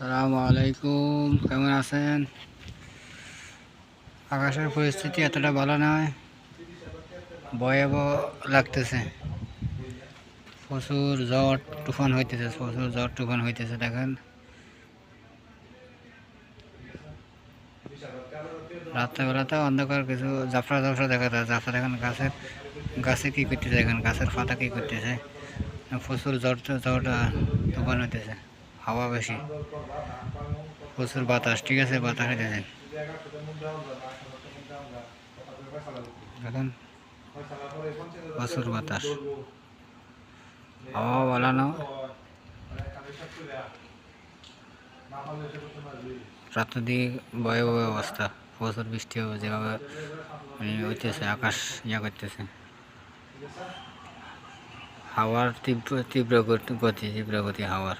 আসসালামু আলাইকুম, কেমন আছেন? আকাশের পরিস্থিতি এতটা ভালো নয়, ভয়াবহ লাগতেছে। প্রচুর ঝড় তুফান হইতেছে, দেখেন। রাত্রেবেলাতে অন্ধকার, কিছু জাফরা দেখা যায়। জাফরা দেখেন, গাছে কি করতেছে, দেখেন গাছের পাতা কি করতেছে। প্রচুর ঝড় তুফান হইতেছে, হাওয়া বেশি, প্রচুর বাতাস। ঠিক আছে, বাতাস হইতেছে দেখেন, প্রচুর বাতাস, হাওয়া বালানো। রাত্রের দিকে ভয়াবহ অবস্থা, প্রচুর বৃষ্টি হবে, যেভাবে হইতেছে, আকাশ করতেছে। হাওয়ার তীব্র গতি হাওয়ার।